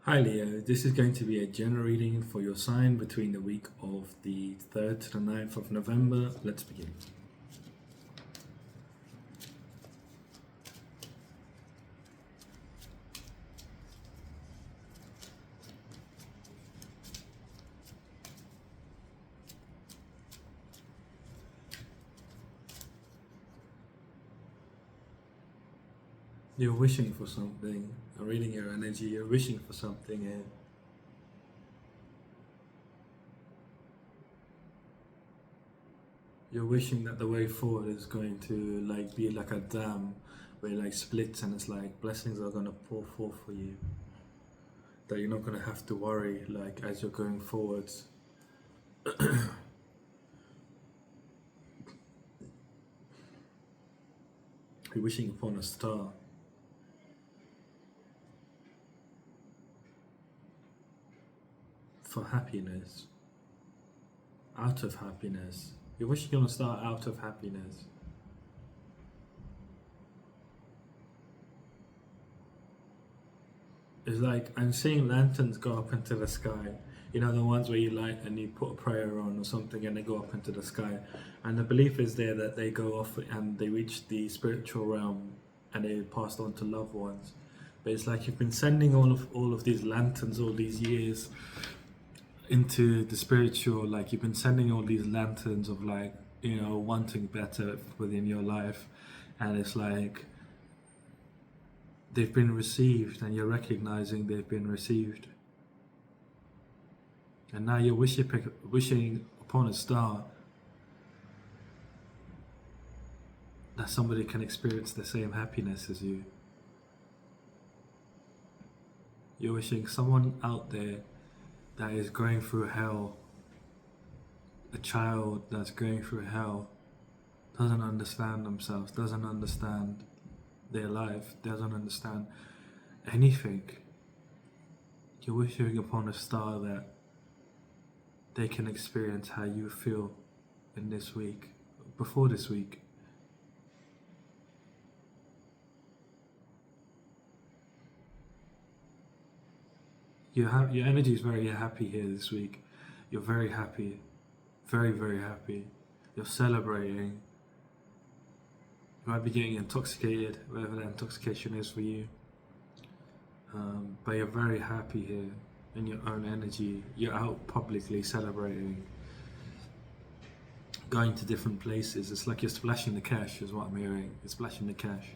Hi Leo, this is going to be a general reading for your sign between the week of the 3rd to the 9th of November. Let's begin. You're wishing for something. I'm reading your energy. You're wishing for something here. You're wishing that the way forward is going to be like a dam where it splits and it's like blessings are gonna pour forth for you. That you're not gonna have to worry as you're going forwards. You're wishing upon a star. For happiness. Out of happiness. You're wishing on a star out of happiness. It's like I'm seeing lanterns go up into the sky. You know, the ones where you light and you put a prayer on or something and they go up into the sky. And the belief is there that they go off and they reach the spiritual realm and they passed on to loved ones. But it's like you've been sending all of these lanterns all these years into the spiritual, like you've been sending all these lanterns of wanting better within your life, and it's like they've been received and you're recognizing they've been received, and now you're wishing upon a star that somebody can experience the same happiness as you. You're wishing someone out there that is going through hell, a child that's going through hell, doesn't understand themselves, doesn't understand their life, doesn't understand anything. You're wishing upon a star that they can experience how you feel in this week, before this week. Your energy is very happy here this week. You're very happy, very, very happy. You're celebrating. You might be getting intoxicated, whatever that intoxication is for you. But you're very happy here in your own energy. You're out publicly celebrating, going to different places. It's like you're splashing the cash, is what I'm hearing. You're splashing the cash.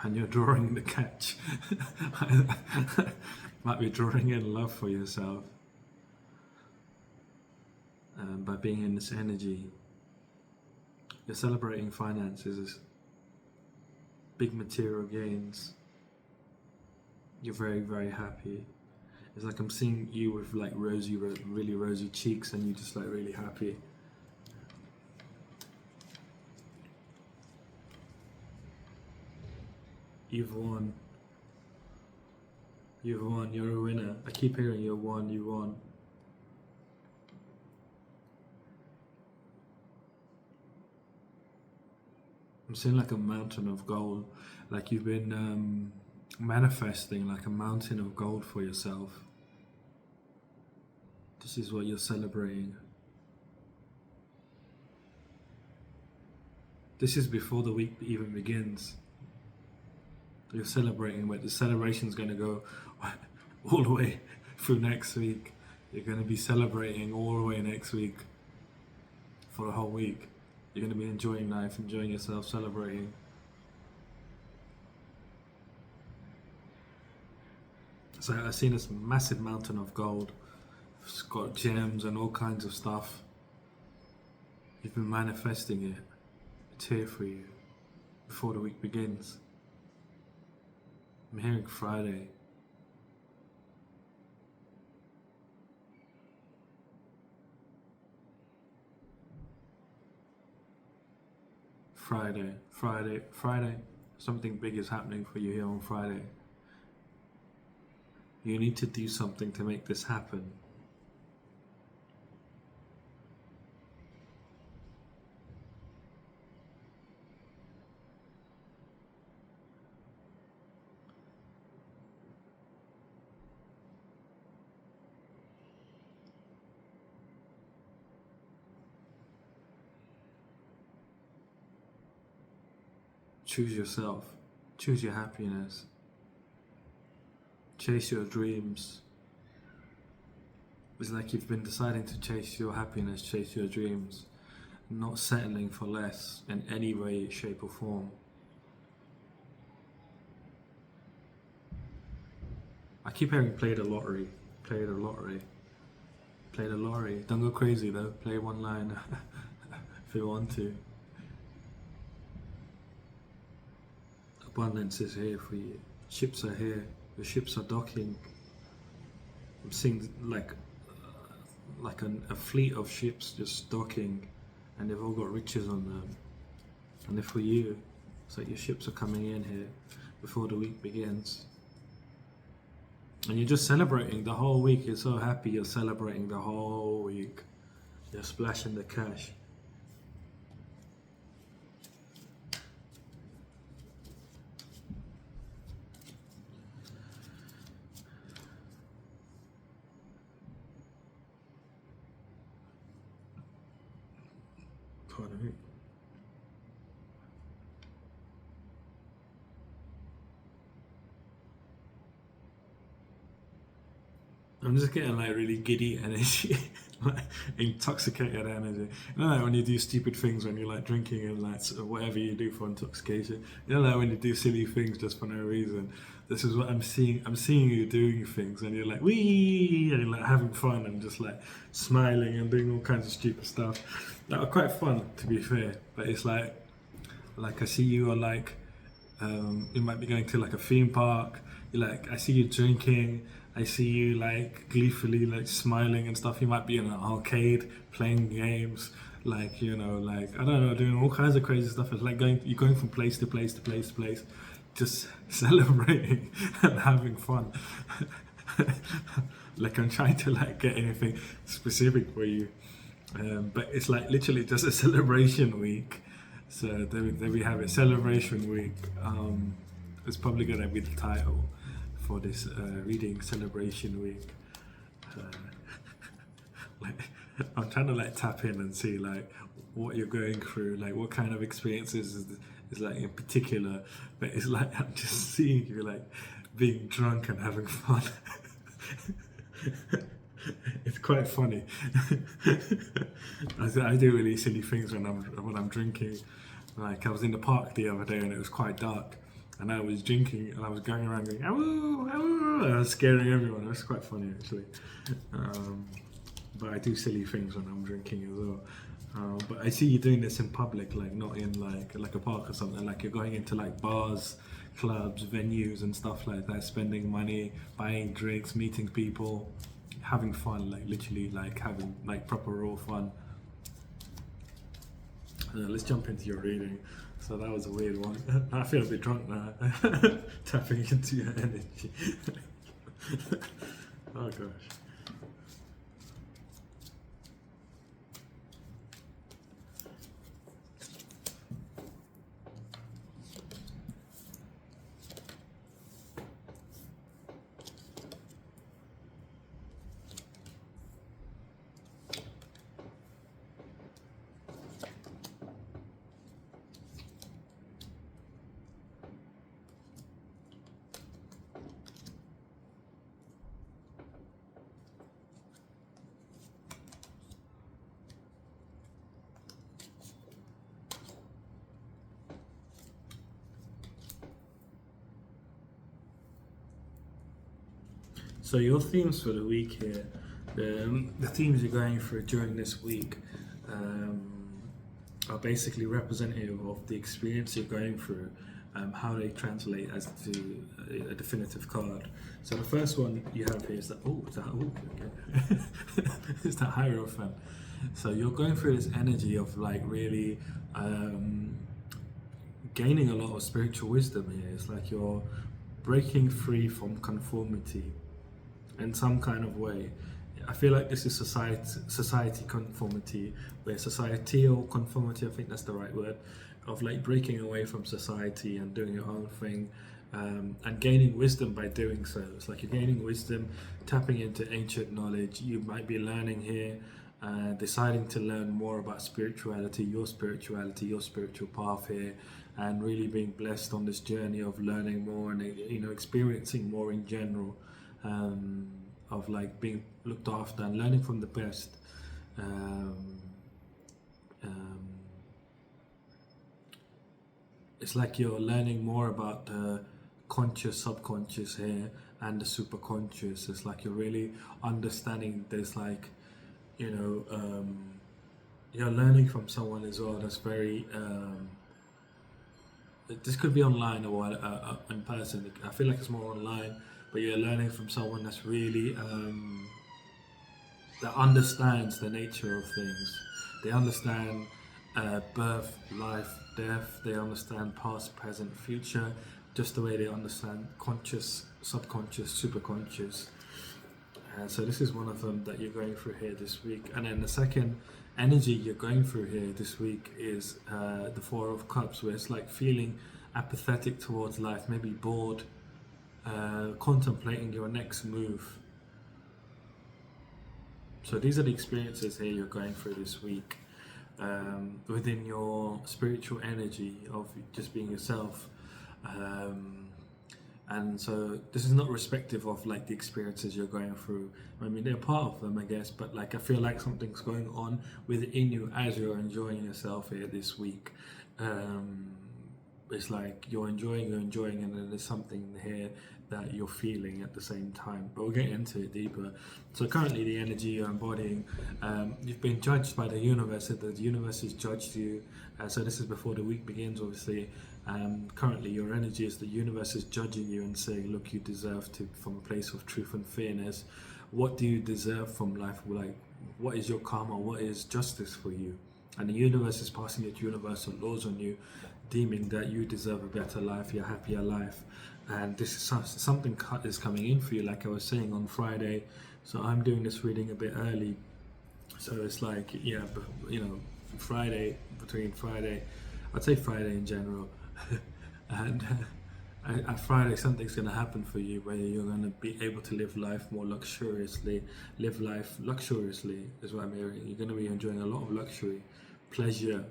And you're drawing the catch. Might be drawing in love for yourself by being in this energy. You're celebrating finances, big material gains. You're very, very happy. It's like I'm seeing you with really rosy cheeks, and you're just really happy. You've won. You've won. You're a winner. I keep hearing you won. You won. I'm seeing like a mountain of gold. Like you've been manifesting like a mountain of gold for yourself. This is what you're celebrating. This is before the week even begins. You're celebrating, but the celebration's going to go all the way through next week. You're going to be celebrating all the way next week for the whole week. You're going to be enjoying life, enjoying yourself, celebrating. So I've seen this massive mountain of gold. It's got gems and all kinds of stuff. You've been manifesting it. It's here for you before the week begins. I'm hearing Friday. Friday. Something big is happening for you here on Friday. You need to do something to make this happen. Choose yourself. Choose your happiness. Chase your dreams. It's like you've been deciding to chase your happiness, chase your dreams, not settling for less in any way, shape, or form. I keep hearing play the lottery, play the lottery, play the lottery. Don't go crazy though, play one line if you want to. Abundance is here for you. Ships are here. The ships are docking. I'm seeing a fleet of ships just docking, and they've all got riches on them. And they're for you. It's like your ships are coming in here before the week begins. And you're just celebrating the whole week. You're so happy. You're celebrating the whole week. You're splashing the cash. Pardon me. I'm just getting like really giddy energy, like intoxicated energy. You know, like when you do stupid things when you're like drinking and like whatever you do for intoxication. You know, like when you do silly things just for no reason. This is what I'm seeing. I'm seeing you doing things and you're like wee, and you're like having fun and just like smiling and doing all kinds of stupid stuff. That are quite fun, to be fair. But it's like I see you are like, you might be going to like a theme park. You're like, I see you drinking. I see you like gleefully like smiling and stuff. You might be in an arcade playing games, like, you know, like I don't know, doing all kinds of crazy stuff. It's like you're going from place to place to place to place, just celebrating and having fun. Like I'm trying to like get anything specific for you, but it's like literally just a celebration week. So there we have it, celebration week. It's probably gonna be the title for this reading, celebration week. Like, I'm trying to like tap in and see like what you're going through, like what kind of experiences is like in particular. But it's like I'm just seeing you like being drunk and having fun. It's quite funny. I do really silly things when I'm drinking. Like I was in the park the other day and it was quite dark. And I was drinking and I was going around going, "Awoo, awoo," and I was scaring everyone. It was quite funny actually. But I do silly things when I'm drinking as well. But I see you doing this in public, like not in like a park or something. Like you're going into like bars, clubs, venues and stuff like that, spending money, buying drinks, meeting people, having fun, like literally like having like proper raw fun. Let's jump into your reading. So that was a weird one. I feel a bit drunk now. Tapping into your energy. Oh gosh. So your themes for the week here, the themes you're going through during this week are basically representative of the experience you're going through, how they translate as to a definitive card. So the first one you have here is that, okay. It's that Hierophant. So you're going through this energy of like really gaining a lot of spiritual wisdom here. It's like you're breaking free from conformity in some kind of way. I feel like this is society conformity, where societal conformity, I think that's the right word, of like breaking away from society and doing your own thing, and gaining wisdom by doing so. It's like you're gaining wisdom, tapping into ancient knowledge. You might be learning here, deciding to learn more about spirituality, your spiritual path here, and really being blessed on this journey of learning more and experiencing more in general, um, of like being looked after and learning from the best. Um, um, it's like you're learning more about the conscious, subconscious here, and the superconscious. It's like you're really understanding. There's like, you know, you're learning from someone as well. That's very. This could be online or in person. I feel like it's more online, but you're learning from someone that's really that understands the nature of things. They understand birth, life, death. They understand past, present, future, just the way they understand conscious, subconscious, superconscious. So this is one of them that you're going through here this week. And then the second energy you're going through here this week is the Four of Cups, where it's like feeling apathetic towards life, maybe bored, contemplating your next move. So these are the experiences here you're going through this week, within your spiritual energy of just being yourself. And so this is not respective of like the experiences you're going through. I mean, they're part of them, I guess, but like I feel like something's going on within you as you're enjoying yourself here this week. It's like you're enjoying, and then there's something here that you're feeling at the same time. But we'll get into it deeper. So currently the energy you're embodying, you've been judged by the universe. The universe has judged you. So this is before the week begins, obviously. Currently your energy is the universe is judging you and saying, look, you deserve to, from a place of truth and fairness, what do you deserve from life? Like, what is your karma? What is justice for you? And the universe is passing its universal laws on you, deeming that you deserve a better life, a happier life. And this is something is coming in for you, like I was saying on Friday. So I'm doing this reading a bit early. So it's like, yeah, Friday, I'd say Friday in general. And at Friday, something's going to happen for you where you're going to be able to live life more luxuriously. Live life luxuriously is what I'm hearing. You're going to be enjoying a lot of luxury, pleasure,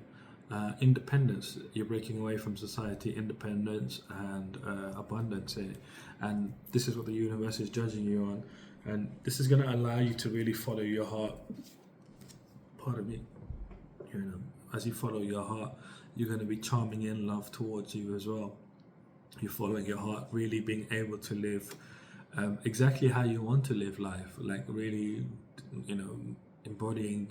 independence. You're breaking away from society, independence and abundance here. And this is what the universe is judging you on. And this is going to allow you to really follow your heart. Pardon me. As you follow your heart, you're going to be charming in love towards you as well. You're following your heart, really being able to live exactly how you want to live life, like really, embodying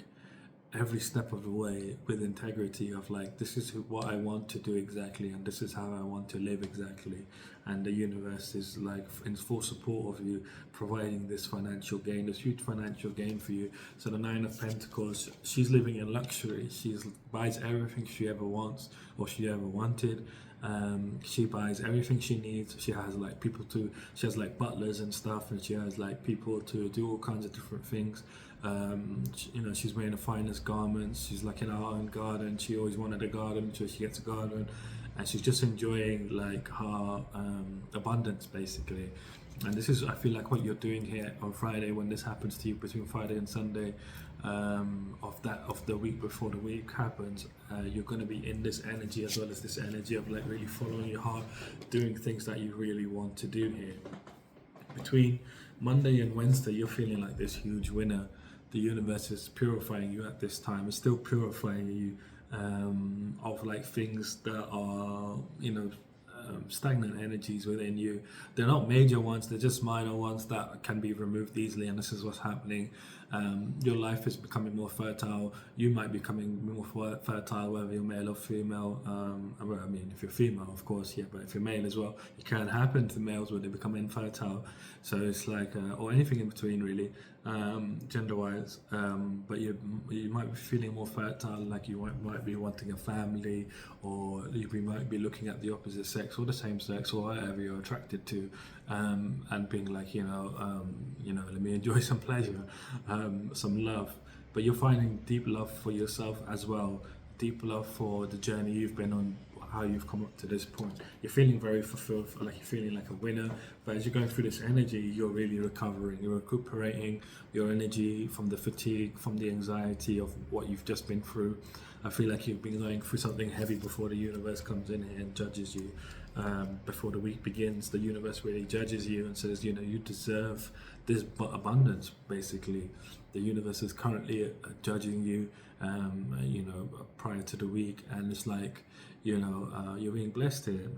every step of the way with integrity of like, this is what I want to do exactly, and this is how I want to live exactly. And the universe is like in full support of you, providing this financial gain, this huge financial gain for you. So the Nine of Pentacles, she's living in luxury. She buys everything she ever wants or she ever wanted. She buys everything she needs. She has like she has like butlers and stuff, and she has like people to do all kinds of different things. She's wearing the finest garments. She's like in her own garden. She always wanted a garden, so she gets a garden, and she's just enjoying like her abundance basically. And this is, I feel like, what you're doing here on Friday when this happens to you, between Friday and Sunday of the week before the week happens. You're going to be in this energy as well as this energy of like really following your heart, doing things that you really want to do here. Between Monday and Wednesday, you're feeling like this huge winner. The universe is purifying you at this time. It's still purifying you of like things that are, stagnant energies within you. They're not major ones, they're just minor ones that can be removed easily, and this is what's happening. Your life is becoming more fertile. You might be becoming more fertile, whether you're male or female. If you're female, of course, yeah, but if you're male as well, it can happen to males where they become infertile. So it's like, or anything in between, really, gender-wise. But you might be feeling more fertile, like you might be wanting a family, or you might be looking at the opposite sex or the same sex or whatever you're attracted to, and being like, let me enjoy some pleasure, some love. But you're finding deep love for yourself as well, deep love for the journey you've been on, how you've come up to this point. You're feeling very fulfilled, like you're feeling like a winner. But as you're going through this energy, you're really recovering. You're recuperating your energy from the fatigue, from the anxiety of what you've just been through. I feel like you've been going through something heavy before the universe comes in here and judges you. Before the week begins, the universe really judges you and says, you know, you deserve this abundance, basically. The universe is currently judging you, you know, prior to the week, and it's like, you know, you're being blessed here.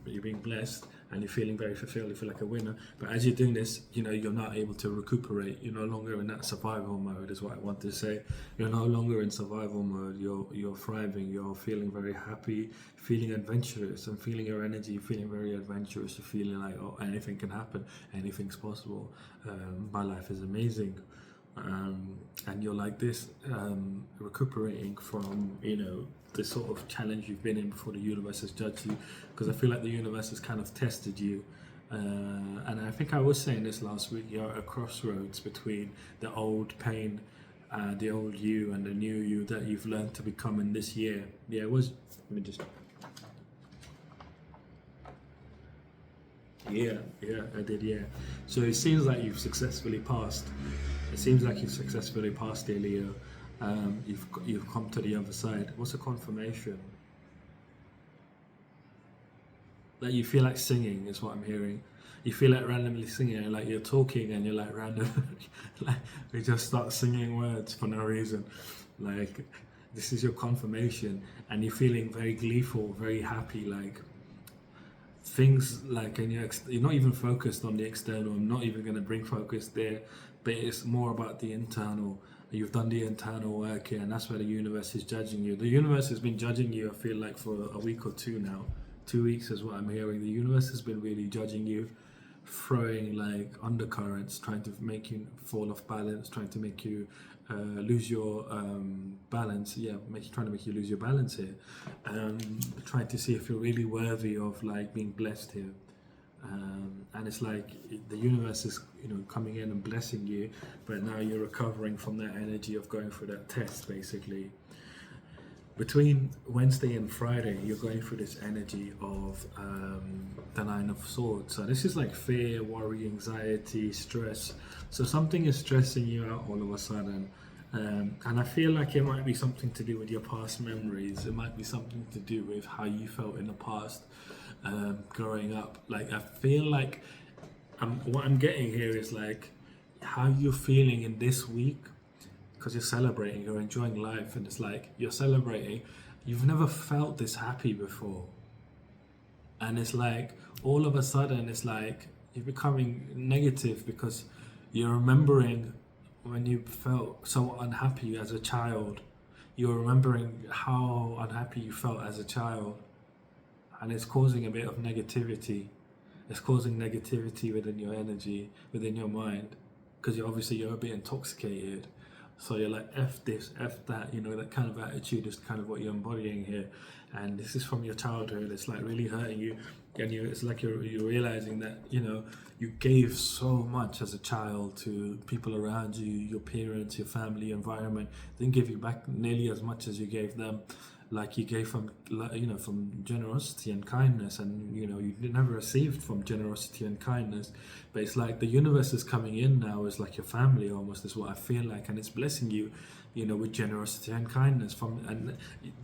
You're being blessed and you're feeling very fulfilled. You feel like a winner. But as you're doing this, you know, you're not able to recuperate. You're no longer in that survival mode, is what I want to say. You're no longer in survival mode. You're thriving. You're feeling very happy, feeling adventurous, and feeling your energy, feeling very adventurous. You're feeling like, oh, anything can happen, anything's possible. My life is amazing. And you're like this, recuperating from, you know, the sort of challenge you've been in before the universe has judged you, because I feel like the universe has kind of tested you. And I think I was saying this last week, you're at a crossroads between the old pain, the old you, and the new you that you've learned to become in this year. Yeah, it was, let me just, yeah, I did, yeah. So it seems like you've successfully passed. It seems like you've successfully passed the Leo. You've come to the other side. What's a confirmation? Like you feel like singing is what I'm hearing. You feel like randomly singing, like you're talking and you're like random, like you just start singing words for no reason. Like this is your confirmation, and you're feeling very gleeful, very happy, like things like, and you're not even focused on the external. I'm not even going to bring focus there, but it's more about the internal. You've done the internal work here, and that's where the universe is judging you. The universe has been judging you, I feel like, for a week or two now. 2 weeks is what I'm hearing. The universe has been really judging you, throwing like undercurrents, trying to make you fall off balance, trying to make you lose your balance. Yeah, trying to make you lose your balance here. Trying to see if you're really worthy of like being blessed here. And it's like the universe is, you know, coming in and blessing you, but now you're recovering from that energy of going through that test, basically. Between Wednesday and Friday, you're going through this energy of the Nine of Swords. So this is like fear, worry, anxiety, stress. So something is stressing you out all of a sudden. And I feel like it might be something to do with your past memories. It might be something to do with how you felt in the past, growing up. Like I feel like what I'm getting here is like how you're feeling in this week, because you're celebrating, you're enjoying life, and it's like you're celebrating. You've never felt this happy before, and it's like all of a sudden it's like you're becoming negative because you're remembering when you felt so unhappy as a child. You're remembering how unhappy you felt as a child, and it's causing a bit of negativity. It's causing negativity within your energy, within your mind, because you're a bit intoxicated. So you're like, F this, F that, you know, that kind of attitude is kind of what you're embodying here. And this is from your childhood. It's like really hurting you. And it's like you're realizing that, you know, you gave so much as a child to people around you, your parents, your family, your environment. They didn't give you back nearly as much as you gave them. Like you gave from, you know, from generosity and kindness, and you know you never received from generosity and kindness. But it's like the universe is coming in now as like your family almost, is what I feel like, and it's blessing you, you know, with generosity and kindness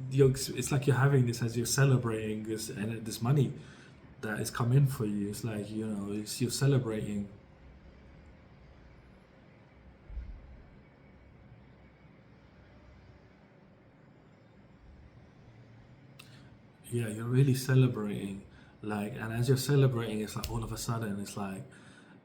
it's like you're having this as you're celebrating this, and this money that is come in for you. It's like, you know, you're celebrating. Yeah, you're really celebrating, like, and as you're celebrating, it's like all of a sudden it's like,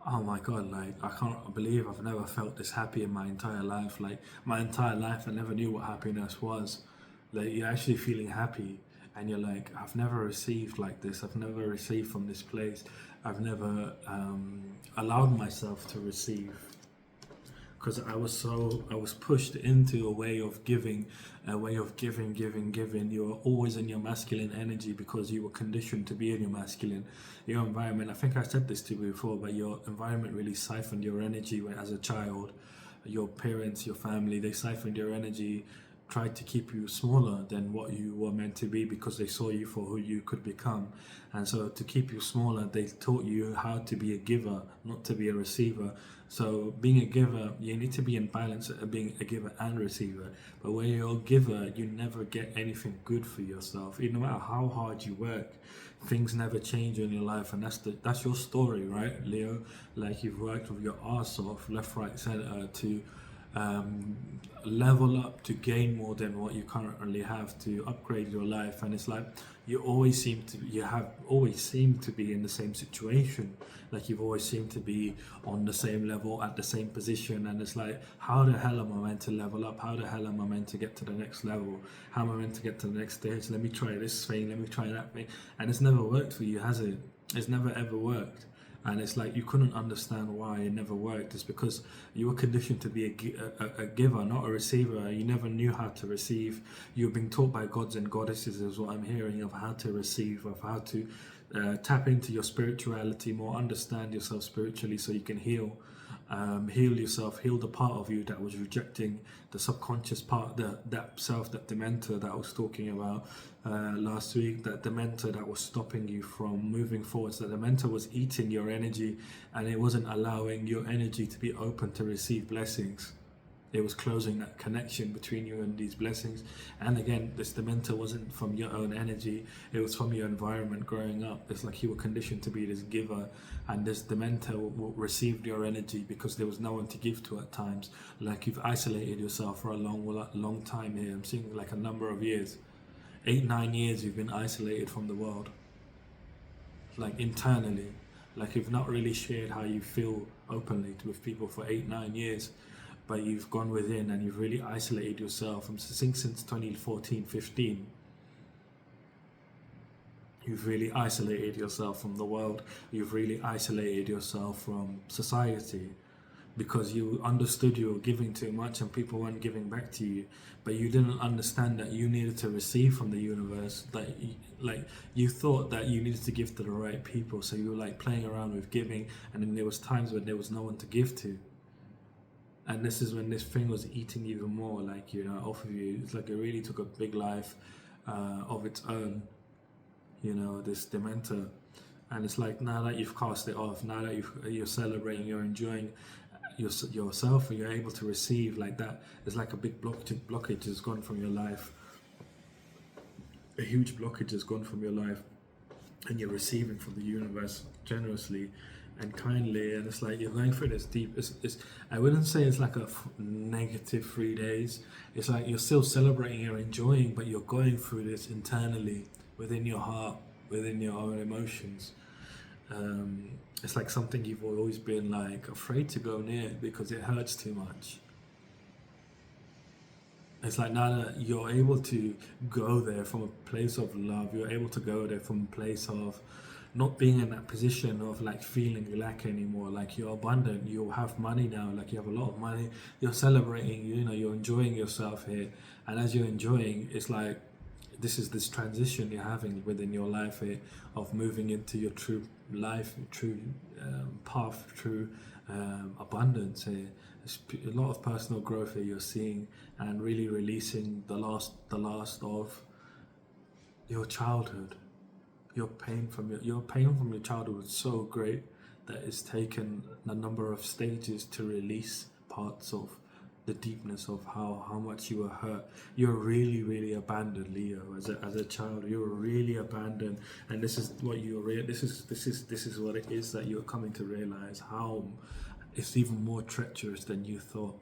oh my god, like I can't believe I've never felt this happy in my entire life. Like my entire life I never knew what happiness was. Like you're actually feeling happy, and you're like, I've never received like this. I've never received from this place. I've never allowed myself to receive, because I was pushed into a way of giving, giving. You were always in your masculine energy because you were conditioned to be in your masculine. Your environment, I think I said this to you before, but your environment really siphoned your energy as a child. Your parents, your family, they siphoned your energy, tried to keep you smaller than what you were meant to be, because they saw you for who you could become. And so to keep you smaller, they taught you how to be a giver, not to be a receiver. So being a giver, you need to be in balance of being a giver and receiver. But when you're a giver, you never get anything good for yourself. No matter how hard you work, things never change in your life, and that's your story, right, Leo? Like, you've worked with your arse off, left, right, center, to um, level up, to gain more than what you currently have, to upgrade your life. And it's like you have always seemed to be in the same situation, like you've always seemed to be on the same level, at the same position. And it's like, how the hell am I meant to level up? How the hell am I meant to get to the next level? How am I meant to get to the next stage? Let me try this thing, let me try that thing. And it's never worked for you, has it? It's never ever worked. And it's like, you couldn't understand why it never worked. It's because you were conditioned to be a giver, not a receiver. You never knew how to receive. You've been taught by gods and goddesses, is what I'm hearing, of how to receive, of how to tap into your spirituality more, understand yourself spiritually, so you can heal. Heal yourself, heal the part of you that was rejecting, the subconscious part, that self, that dementor that I was talking about last week, that dementor that was stopping you from moving forwards, that dementor was eating your energy, and it wasn't allowing your energy to be open to receive blessings. It was closing that connection between you and these blessings. And again, this dementor wasn't from your own energy, it was from your environment growing up. It's like you were conditioned to be this giver, and this dementor received your energy because there was no one to give to at times. Like, you've isolated yourself for a long time here. I'm seeing like a number of years, 8-9 years you've been isolated from the world, like internally. Like, you've not really shared how you feel openly with people for 8-9 years. But you've gone within and you've really isolated yourself. I'm saying since 2014-15, you've really isolated yourself from the world. You've really isolated yourself from society, because you understood you were giving too much and people weren't giving back to you. But you didn't understand that you needed to receive from the universe. Like, you thought that you needed to give to the right people, so you were like playing around with giving, and then there was times when there was no one to give to. And this is when this thing was eating even more, like, off of you. It's like it really took a big life of its own, this dementor. And it's like, now that you've cast it off, now that you're celebrating, you're enjoying yourself, and you're able to receive like that, it's like a big blockage has gone from your life. A huge blockage has gone from your life, and you're receiving from the universe generously and kindly. And it's like you're going through this deep, it's I wouldn't say it's like a negative 3 days. It's like you're still celebrating, you're enjoying, but you're going through this internally, within your heart, within your own emotions. It's like something you've always been like afraid to go near because it hurts too much. It's like, now that you're able to go there from a place of love, you're able to go there from a place of not being in that position of like feeling lack anymore. Like, you're abundant, you have money now, like you have a lot of money, you're celebrating, you're enjoying yourself here. And as you're enjoying, it's like this transition you're having within your life here, of moving into your true life, true path, true abundance here. There's a lot of personal growth here you're seeing, and really releasing the last of your childhood. Your pain from your childhood was so great that it's taken a number of stages to release parts of the deepness of how much you were hurt. You're really, really abandoned, Leo. As a child, you were really abandoned, and this is what this is what it is that you're coming to realize. How it's even more treacherous than you thought.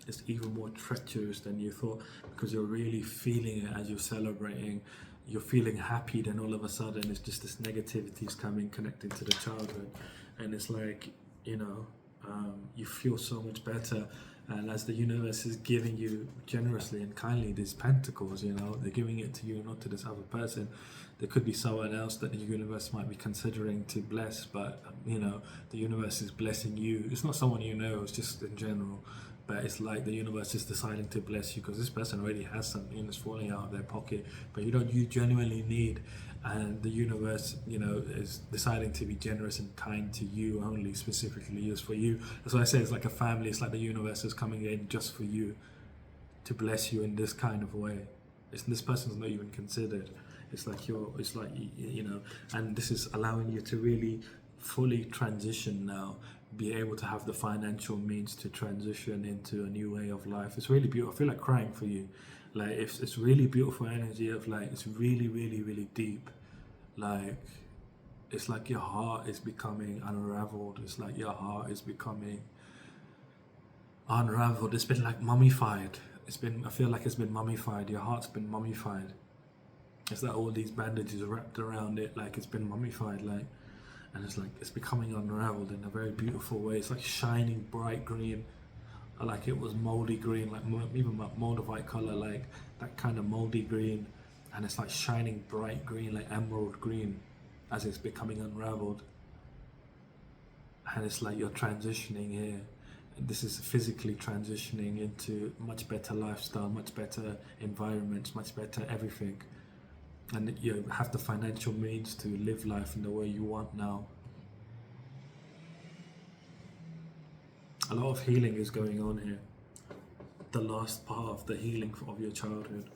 It's even more treacherous than you thought, because you're really feeling it as you're celebrating. You're feeling happy, then all of a sudden it's just this negativity is coming, connecting to the childhood, and it's like, you feel so much better. And as the universe is giving you generously and kindly these pentacles, they're giving it to you, not to this other person. There could be someone else that the universe might be considering to bless, but the universe is blessing you. It's not someone it's just in general. But it's like the universe is deciding to bless you, because this person already has something that's falling out of their pocket, but you genuinely need. And the universe, is deciding to be generous and kind to you only, specifically just for you. That's why I say it's like a family. It's like the universe is coming in just for you, to bless you in this kind of way. This person's not even considered. It's like and this is allowing you to really fully transition now, be able to have the financial means to transition into a new way of life. It's really beautiful. I feel like crying for you. Like it's really beautiful energy of like, it's really, really, really deep. Like, it's like your heart is becoming unraveled. It's like your heart is becoming unraveled. It's been like mummified. I feel like it's been mummified. Your heart's been mummified. It's like all these bandages wrapped around it, like it's been mummified, like, and it's like it's becoming unraveled in a very beautiful way. It's like shining bright green, like it was moldy green, like even moldavite color, like that kind of moldy green, and it's like shining bright green, like emerald green, as it's becoming unraveled. And it's like you're transitioning here. This is physically transitioning into much better lifestyle, much better environments, much better everything. And you have the financial means to live life in the way you want now. A lot of healing is going on here. The last part of the healing of your childhood.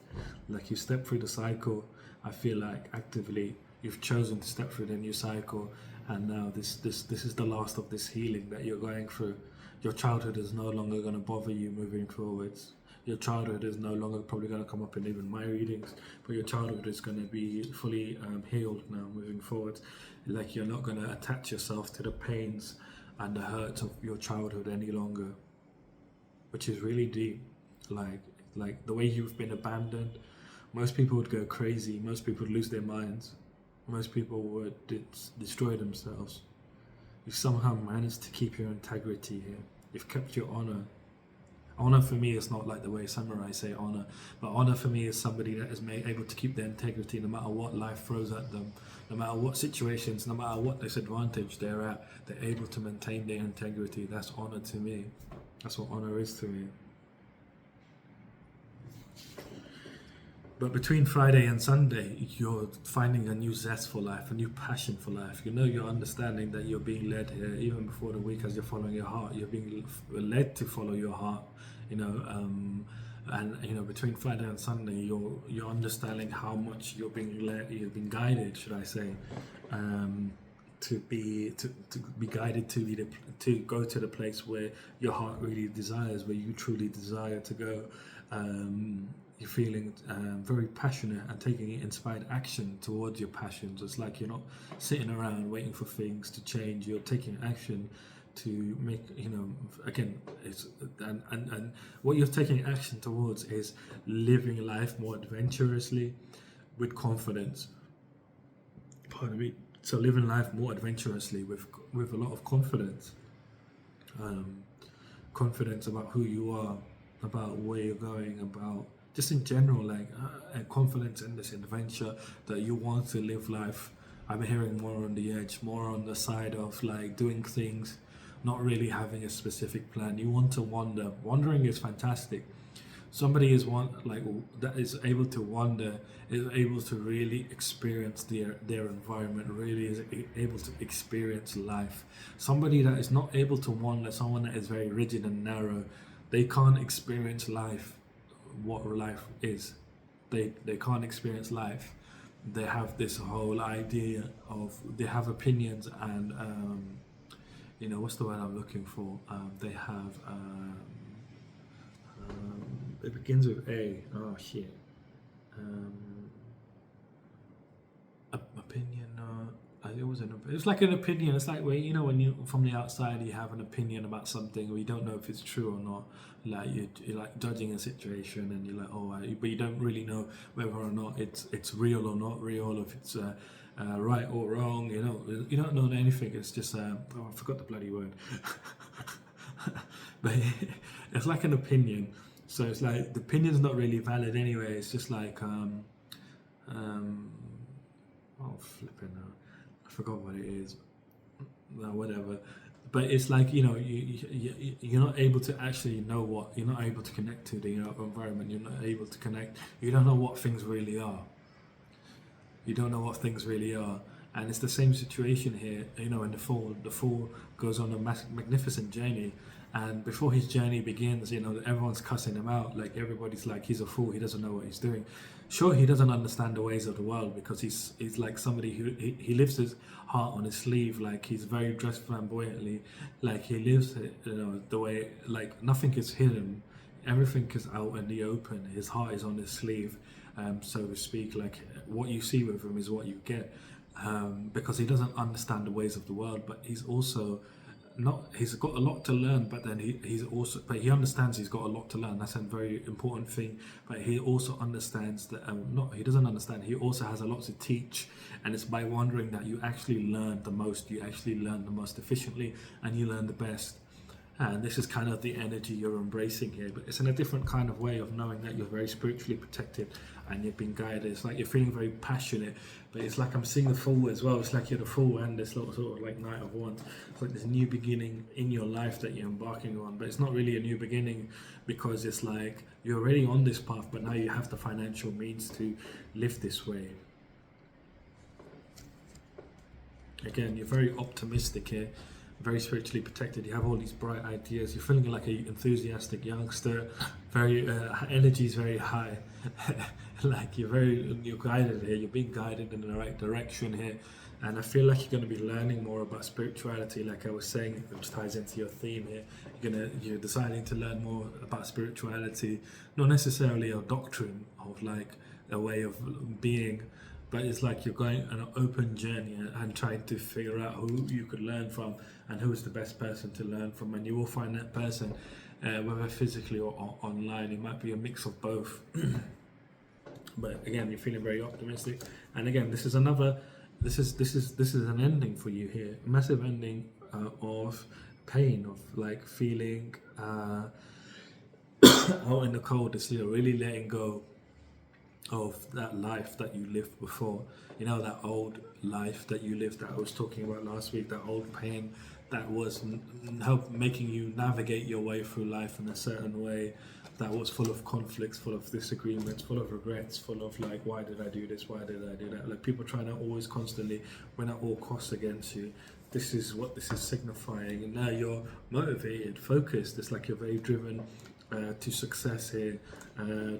Like you step through the cycle, I feel like actively you've chosen to step through the new cycle, and now this is the last of this healing that you're going through. Your childhood is no longer going to bother you moving forwards. Your childhood is no longer probably going to come up in even my readings, but your childhood is going to be fully healed now moving forward. Like you're not going to attach yourself to the pains and the hurts of your childhood any longer, which is really deep. Like the way you've been abandoned, most people would go crazy. Most people would lose their minds. Most people would destroy themselves. You somehow managed to keep your integrity here. You've kept your honor. Honor for me is not like the way samurai say honor, but honor for me is somebody that is able to keep their integrity no matter what life throws at them, no matter what situations, no matter what disadvantage they're at, they're able to maintain their integrity. That's honor to me. That's what honor is to me. But between Friday and Sunday, you're finding a new zest for life, a new passion for life. You know, you're understanding that you're being led here, even before the week as you're following your heart. You're being led to follow your heart, and between Friday and Sunday, you're understanding how much you're being led, you're being guided, should I say, to be guided to go to the place where your heart really desires, where you truly desire to go. You're feeling very passionate and taking inspired action towards your passions. It's like you're not sitting around waiting for things to change. You're taking action to make, again, and what you're taking action towards is living life more adventurously with confidence. Pardon me. So living life more adventurously with a lot of confidence. Confidence about who you are, about where you're going, about just in general, like confidence in this adventure that you want to live life. I'm hearing more on the edge, more on the side of like doing things, not really having a specific plan. You want to wander. Wandering is fantastic. Somebody that is able to wander, is able to really experience their environment, really is able to experience life. Somebody that is not able to wander, someone that is very rigid and narrow, they can't experience life. What life is, they can't experience life. They have this whole idea of, they have opinions and what's the word I'm looking for, they have it begins with A. Oh shit. Opinion. It's like an opinion. It's like where when you from the outside you have an opinion about something, or you don't know if it's true or not. Like you're like judging a situation, and you're like, but you don't really know whether or not it's real or not real, or if it's right or wrong. You don't know anything. It's just I forgot the bloody word. But it's like an opinion. So it's like the opinion's not really valid anyway. It's just like flipping out. I forgot what it is. Well, whatever. But it's like you're not able to actually know what, you're not able to connect to the environment. You're not able to connect. You don't know what things really are. You don't know what things really are. And it's the same situation here, in the fool goes on a magnificent journey, and before his journey begins, everyone's cussing him out. Like, everybody's like, he's a fool, he doesn't know what he's doing. Sure, he doesn't understand the ways of the world, because he's like somebody who he lives his heart on his sleeve. Like, he's very dressed flamboyantly, like he lives it, the way, like, nothing is hidden, everything is out in the open. His heart is on his sleeve, so to speak. Like, what you see with him is what you get, because he doesn't understand the ways of the world. But he's also not, he's got a lot to learn, but then he understands he's got a lot to learn. That's a very important thing. But he also understands that, he doesn't understand, he also has a lot to teach. And it's by wandering that you actually learn the most, you actually learn the most efficiently, and you learn the best. And this is kind of the energy you're embracing here, but it's in a different kind of way of knowing that you're very spiritually protected and you've been guided. It's like you're feeling very passionate, but it's like I'm seeing the Fool as well. It's like you're the Fool and this little sort of like Knight of Wands. It's like this new beginning in your life that you're embarking on, but it's not really a new beginning, because it's like you're already on this path, but now you have the financial means to live this way. Again, you're very optimistic here, very spiritually protected. You have all these bright ideas. You're feeling like an enthusiastic youngster. Very energy is very high. Like, you're guided here. You're being guided in the right direction here. And I feel like you're going to be learning more about spirituality. Like I was saying, which ties into your theme here. You're deciding to learn more about spirituality, not necessarily a doctrine of like a way of being, but it's like you're going on an open journey and trying to figure out who you could learn from and who is the best person to learn from. And you will find that person, whether physically or online. It might be a mix of both. But again, you're feeling very optimistic. And again, this is an ending for you here, a massive ending of pain, of like feeling out in the cold. It's really letting go of that life that you lived before, that old life that you lived, that I was talking about last week, that old pain that was making you navigate your way through life in a certain way, that was full of conflicts, full of disagreements, full of regrets, full of like, why did I do this, why did I do that, like people trying to always constantly win at all costs against you. This is what this is signifying, and now you're motivated, focused. It's like you're very driven to success here,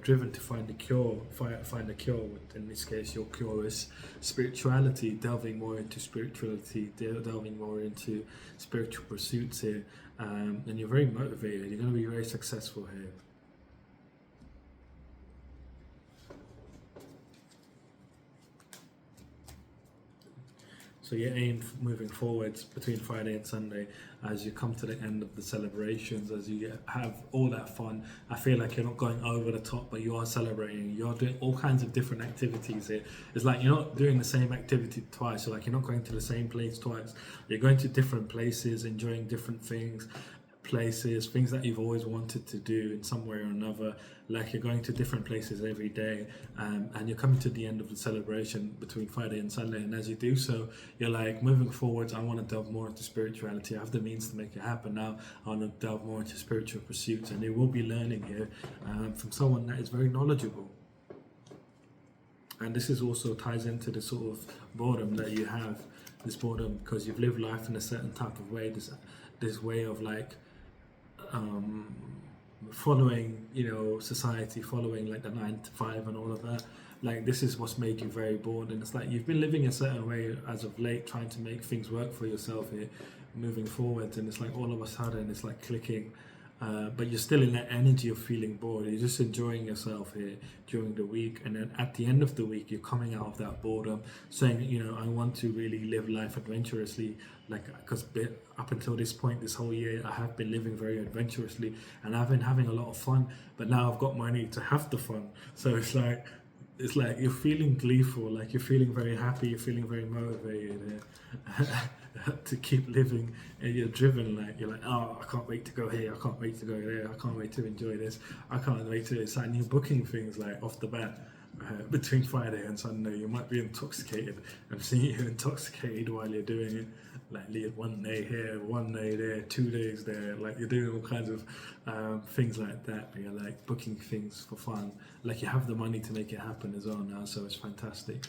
driven to find the cure, find the cure. In this case, your cure is spirituality, delving more into spirituality, delving more into spiritual pursuits here, and you're very motivated. You're going to be very successful here. So your aim moving forwards between Friday and Sunday, as you come to the end of the celebrations, as you have all that fun, I feel like you're not going over the top, but you are celebrating. You're doing all kinds of different activities here. It's like you're not doing the same activity twice. So like you're not going to the same place twice. You're going to different places, enjoying different things, places, things that you've always wanted to do in some way or another. Like you're going to different places every day, and you're coming to the end of the celebration between Friday and Sunday, and as you do so, you're like, moving forwards, I want to delve more into spirituality. I have the means to make it happen now. I want to delve more into spiritual pursuits, and you will be learning here from someone that is very knowledgeable. And this is also ties into the sort of boredom that you have, this boredom because you've lived life in a certain type of way, this way of like following, society, following like the 9 to 5 and all of that. Like this is what's made you very bored, and it's like you've been living a certain way as of late, trying to make things work for yourself here, moving forward, and it's like all of a sudden it's like clicking. But you're still in that energy of feeling bored. You're just enjoying yourself here during the week, and then at the end of the week, you're coming out of that boredom, saying, I want to really live life adventurously. Like, because up until this point, this whole year, I have been living very adventurously, and I've been having a lot of fun. But now I've got money to have the fun, so it's like you're feeling gleeful, like you're feeling very happy, you're feeling very motivated to keep living, and you're driven, like you're like, oh, I can't wait to go here, I can't wait to go there, I can't wait to enjoy this, I can't wait to it's like you're booking things like off the bat. Between Friday and Sunday, you might be intoxicated. I'm seeing you intoxicated while you're doing it. Like one day here, one day there, 2 days there. Like you're doing all kinds of things like that. You're like booking things for fun. Like you have the money to make it happen as well now, so it's fantastic.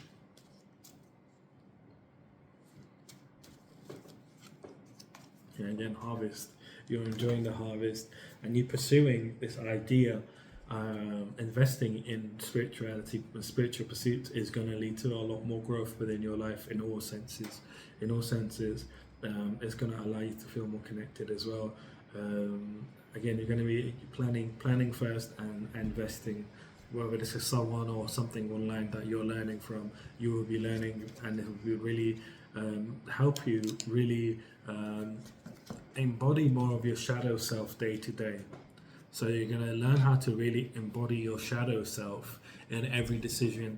Yeah, again, harvest. You're enjoying the harvest, and you're pursuing this idea. Investing in spirituality, spiritual pursuits is going to lead to a lot more growth within your life in all senses. In all senses, it's going to allow you to feel more connected as well. Again, you're going to be planning first, and investing. Whether this is someone or something online that you're learning from, you will be learning, and it will be really help you really embody more of your shadow self day to day. So you're going to learn how to really embody your shadow self in every decision,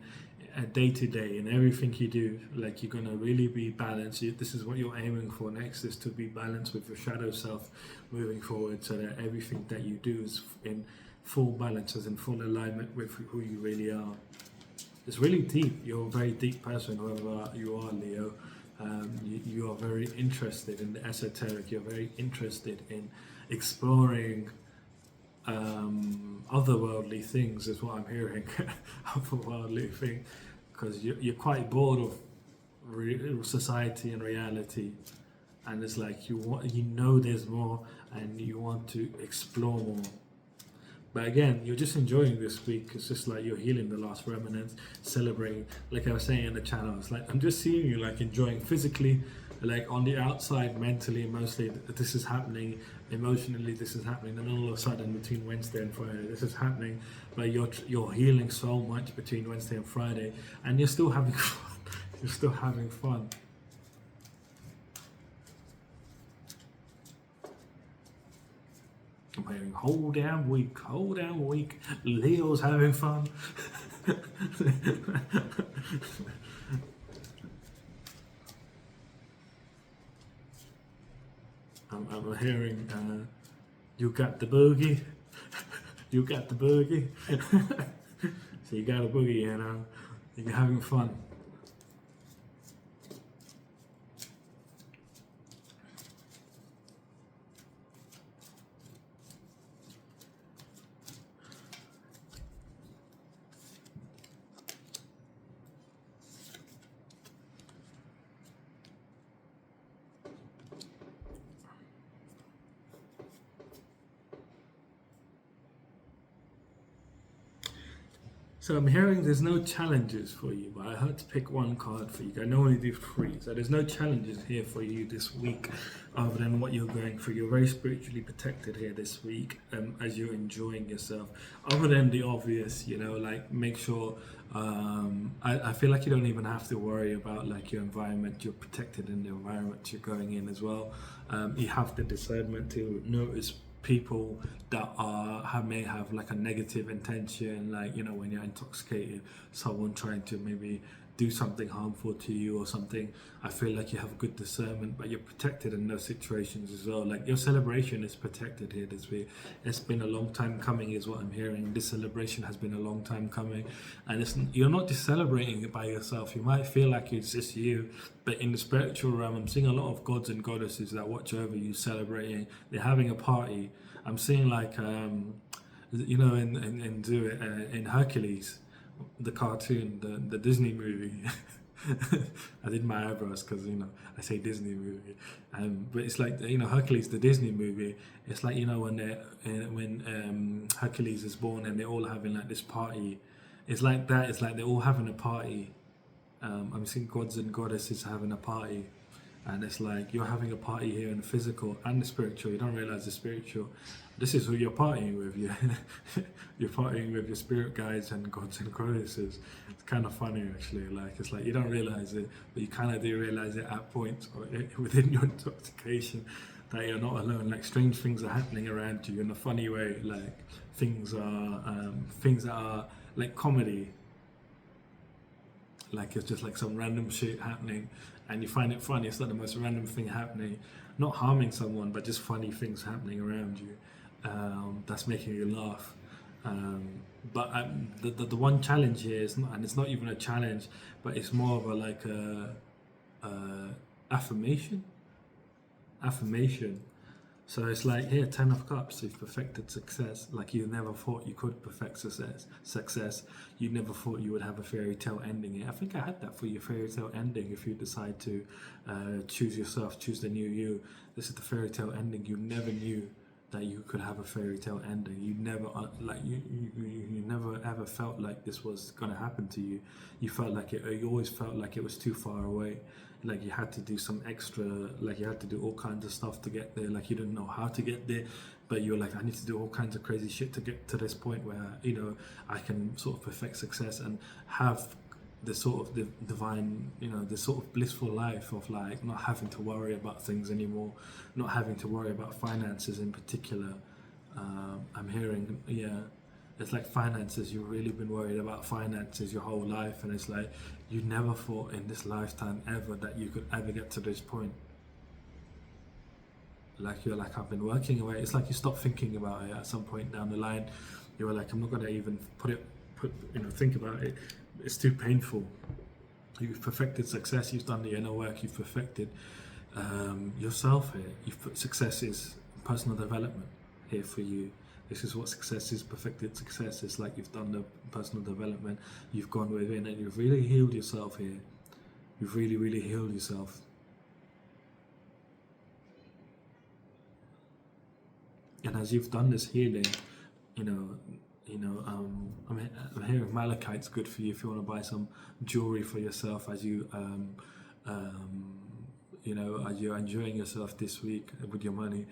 day to day, in everything you do. Like, you're going to really be balanced. This is what you're aiming for next, is to be balanced with your shadow self moving forward, so that everything that you do is in full balance, is in full alignment with who you really are. It's really deep. You're a very deep person, whoever you are, Leo. You are very interested in the esoteric. You're very interested in exploring otherworldly things, is what I'm hearing. Otherworldly thing, because you're quite bored of society and reality, and it's like you know there's more, and you want to explore more. But again, you're just enjoying this week. It's just like you're healing the last remnants, celebrating. Like I was saying in the channel, it's like I'm just seeing you like enjoying physically, like on the outside, mentally, emotionally. This is happening. Emotionally, this is happening. And all of a sudden, between Wednesday and Friday, this is happening. But you're healing so much between Wednesday and Friday, and you're still having fun. You're still having fun. I'm hearing whole damn week, Leo's having fun. I'm hearing you got the boogie, you got the boogie. So you got a boogie, you're having fun. So I'm hearing there's no challenges for you, but I had to pick one card for you. I normally do three, so there's no challenges here for you this week, other than what you're going through. You're very spiritually protected here this week, as you're enjoying yourself. Other than the obvious, like make sure. I feel like you don't even have to worry about like your environment. You're protected in the environment you're going in as well. You have the discernment to notice people that may have like a negative intention, like when you're intoxicated, someone trying to maybe do something harmful to you or something. I feel like you have good discernment, but you're protected in those situations as well. Like, your celebration is protected here this week. It's been a long time coming, is what I'm hearing. This celebration has been a long time coming, and you're not just celebrating it by yourself. You might feel like it's just you, but in the spiritual realm, I'm seeing a lot of gods and goddesses that watch over you celebrating. They're having a party. I'm seeing like in Hercules, the cartoon, the Disney movie. I did my eyebrows because I say Disney movie, but it's like Hercules, the Disney movie. It's like when Hercules is born and they're all having like this party. It's like that. It's like they're all having a party. I'm seeing gods and goddesses having a party. And it's like you're having a party here in the physical and the spiritual. You don't realize the spiritual. This is who you're partying with. You're partying with your spirit guides and gods and goddesses. It's kind of funny actually. Like, it's like you don't realize it, but you kind of do realize it at points or within your intoxication, that you're not alone. Like, strange things are happening around you in a funny way. Like, things that are like comedy. Like, it's just like some random shit happening, and you find it funny. It's not the most random thing happening, not harming someone, but just funny things happening around you, that's making you laugh. But the one challenge here is not, and it's not even a challenge, but it's more of a affirmation. So it's like here, 10 of Cups. You've perfected success. Like you never thought you could perfect success. Success. You never thought you would have a fairy tale ending. I think I had that for your fairy tale ending. If you decide to choose yourself, choose the new you. This is the fairy tale ending. You never knew that you could have a fairy tale ending. You never you never ever felt like this was gonna happen to you. You felt like it. You always felt like it was too far away. Like you had to do some extra. Like you had to do all kinds of stuff to get there. Like you didn't know how to get there, but you were like, I need to do all kinds of crazy shit to get to this point where I can sort of perfect success and have the sort of the divine, the sort of blissful life of like not having to worry about things anymore, not having to worry about finances in particular. I'm hearing, yeah, it's like finances. You've really been worried about finances your whole life, and it's like you never thought in this lifetime ever that you could ever get to this point. Like you're like, I've been working away. It's like you stop thinking about it at some point down the line. You were like, I'm not gonna even think about it. It's too painful. You've perfected success. You've done the inner work. You've perfected yourself here. Success is personal development here for you. This is what success is. Perfected success. It's like you've done the personal development. You've gone within and you've really healed yourself here. You've really, really healed yourself. And as you've done this healing, you know, I'm hearing malachite's good for you if you want to buy some jewelry for yourself as as you're enjoying yourself this week with your money.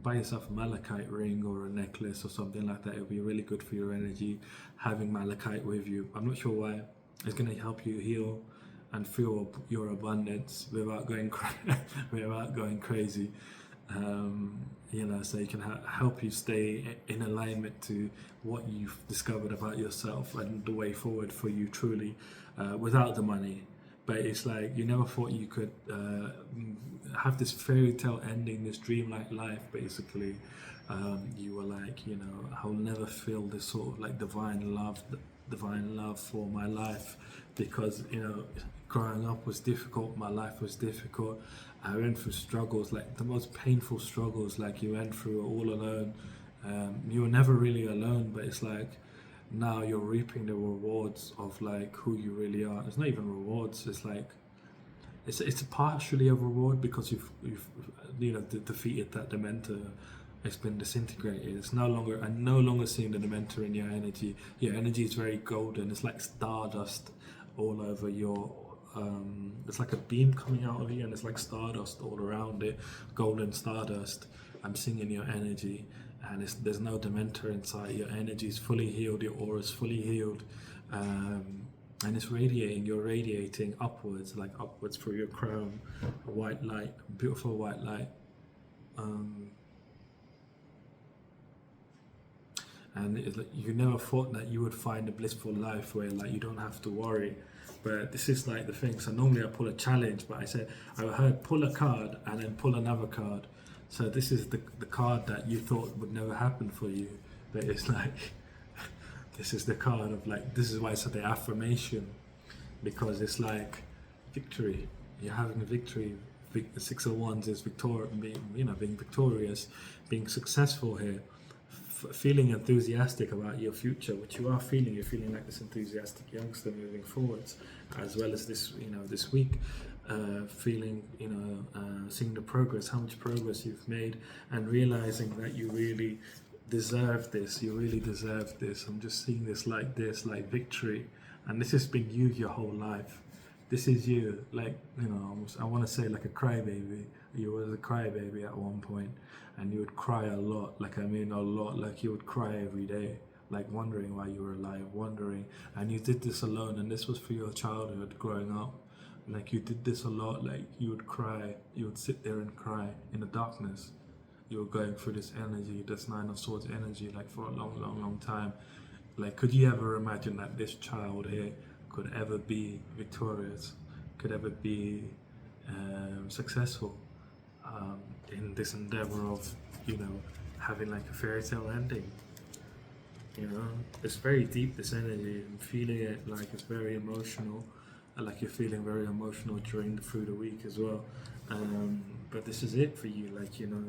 Buy yourself a malachite ring or a necklace or something like that. It'll be really good for your energy having malachite with you. I'm not sure why. It's going to help you heal and feel your abundance without going without going crazy. So you can help you stay in alignment to what you've discovered about yourself and the way forward for you truly, without the money. But it's like you never thought you could have this fairy tale ending, this dreamlike life. Basically, you were like, I'll never feel this sort of like divine love for my life, because growing up was difficult. My life was difficult. I went through struggles, like the most painful struggles, like you went through all alone. You were never really alone, but it's like now you're reaping the rewards of like who you really are. It's not even rewards. It's like it's partially a reward because you've defeated that Dementor. It's been disintegrated. It's no longer. I'm no longer seeing the Dementor in your energy. Your energy is very golden. It's like stardust all over your. It's like a beam coming out of you, and it's like stardust all around it, golden stardust. I'm seeing your energy, and there's no Dementor inside. Your energy is fully healed. Your aura is fully healed, and it's radiating. You're radiating upwards, like upwards through your crown, a white light, beautiful white light. And you never thought that you would find a blissful life where like you don't have to worry. But this is like the thing. So normally I pull a challenge, but I heard pull a card and then pull another card. So this is the card that you thought would never happen for you. But it's like, this is the card of like, this is why it's the affirmation, because it's like victory. You're having a victory. The Six of Wands is being victorious, being successful here. Feeling enthusiastic about your future, which you are feeling. You're feeling like this enthusiastic youngster moving forwards, as well as this week, feeling seeing the progress, how much progress you've made, and realizing that you really deserve this. You really deserve this. I'm just seeing this, like victory, and this has been you your whole life. This is you, like almost, I want to say like a crybaby. You were a crybaby at one point, and you would cry a lot. Like a lot. Like you would cry every day, like wondering why you were alive, wondering. And you did this alone, and this was for your childhood growing up. Like you did this a lot. Like you would cry. You would sit there and cry in the darkness. You were going through this energy, this Nine of Swords energy, like for a long, long, long time. Like, could you ever imagine that this child here could ever be victorious, could ever be successful in this endeavor of having like a fairy tale ending? It's very deep, this energy. I'm feeling it, like it's very emotional, like you're feeling very emotional through the week as well. but this is it for you. Like, you know,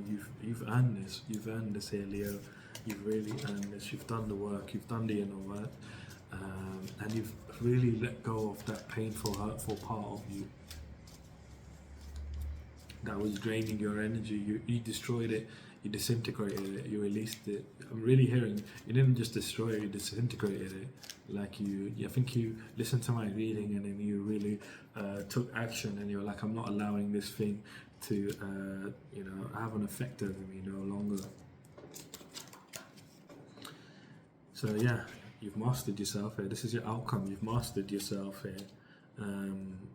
you've earned this. You've earned this here, Leo. You've really earned this. You've done the work. You've done the inner work, and you've really let go of that painful, hurtful part of you that was draining your energy. You destroyed it. You disintegrated it. You released it. I'm really hearing you didn't just destroy it. You disintegrated it. Like I think you listened to my reading and then you really took action. And you're like, I'm not allowing this thing to, you know, have an effect over me no longer. So yeah, you've mastered yourself here. This is your outcome. You've mastered yourself here.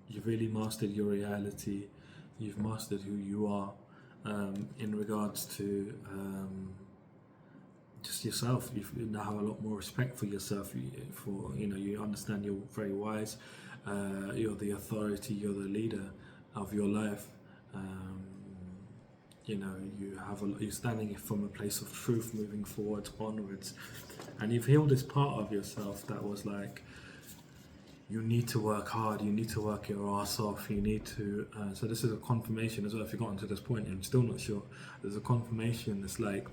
You've really mastered your reality. You've mastered who you are in regards to just yourself. You now have a lot more respect for yourself. You understand you're very wise. You're the authority. You're the leader of your life. You're standing from a place of truth, moving forwards, onwards, and you've healed this part of yourself that was like, you need to work hard, you need to work your ass off, you need to, so this is a confirmation as well. If you've gotten to this point and I'm still not sure, there's a confirmation. It's like,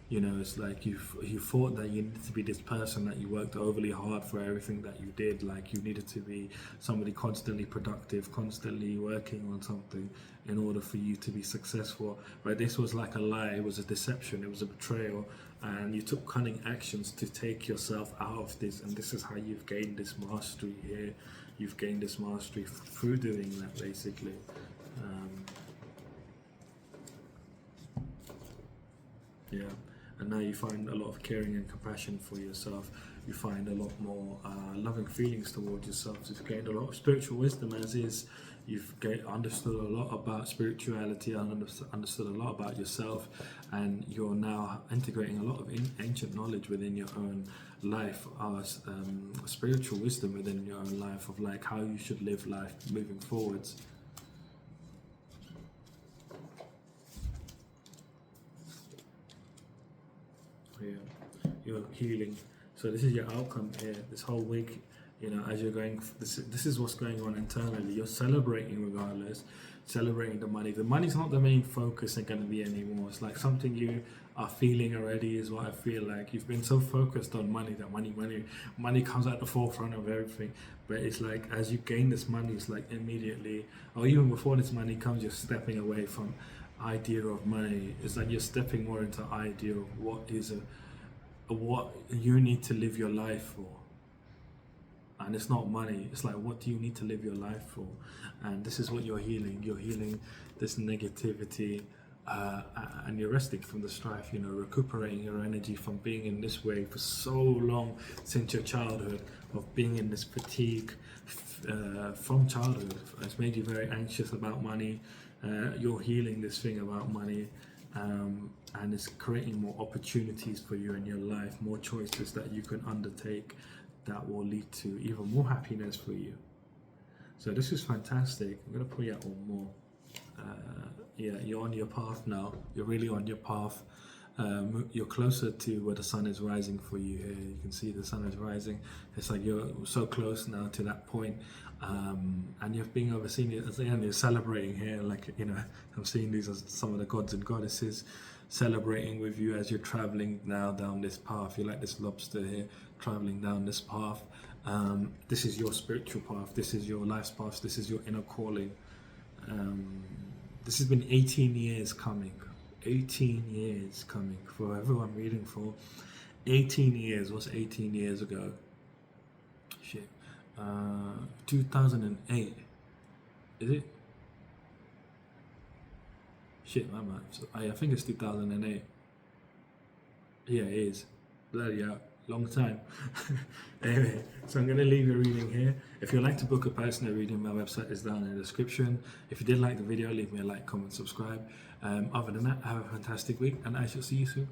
you know, it's like you thought that you needed to be this person, that you worked overly hard for everything that you did, like you needed to be somebody constantly productive, constantly working on something in order for you to be successful. But this was like a lie, it was a deception, it was a betrayal, and you took cunning actions to take yourself out of this, and this is how you've gained this mastery here. You've gained this mastery through doing that, basically. Yeah. And now you find a lot of caring and compassion for yourself. You find a lot more loving feelings towards yourself. You've gained a lot of spiritual wisdom as is. You've understood a lot about spirituality and understood a lot about yourself. And you're now integrating a lot of ancient knowledge within your own life, spiritual wisdom within your own life of like how you should live life moving forwards. You're healing. So this is your outcome here. This whole week, you know, as you're going, this is what's going on internally. You're celebrating regardless, celebrating the money. The money's not the main focus going to be anymore. It's like something you are feeling already is what I feel like. You've been so focused on money that money comes at the forefront of everything. But it's like as you gain this money, it's like immediately, or even before this money comes, you're stepping away from idea of money. It's like you're stepping more into idea of what you need to live your life for. And it's not money, it's like, what do you need to live your life for? And this is what you're healing. You're healing this negativity, and you're resting from the strife, you know, recuperating your energy from being in this way for so long since your childhood, of being in this fatigue from childhood. It's made you very anxious about money. You're healing this thing about money, and it's creating more opportunities for you in your life, more choices that you can undertake that will lead to even more happiness for you. So this is fantastic. I'm going to pull you out one more. Yeah, you're on your path now. You're really on your path. You're closer to where the sun is rising for you here. You can see the sun is rising. It's like you're so close now to that point. And you're being overseen, and you're celebrating here. Like, you know, I'm seeing these as some of the gods and goddesses celebrating with you as you're traveling now down this path. You're like this lobster here, traveling down this path. This is your spiritual path. This is your life's path. This is your inner calling. This has been 18 years coming. 18 years coming for everyone I'm reading for. 18 years. What's 18 years ago? Shit. 2008. Is it? Shit, my maths. I think it's 2008. Yeah, it is. Bloody hell. Long time. Anyway, so I'm going to leave the reading here. If you'd like to book a personal reading, my website is down in the description. If you did like the video, leave me a like, comment, subscribe. Other than that, have a fantastic week, and I shall see you soon.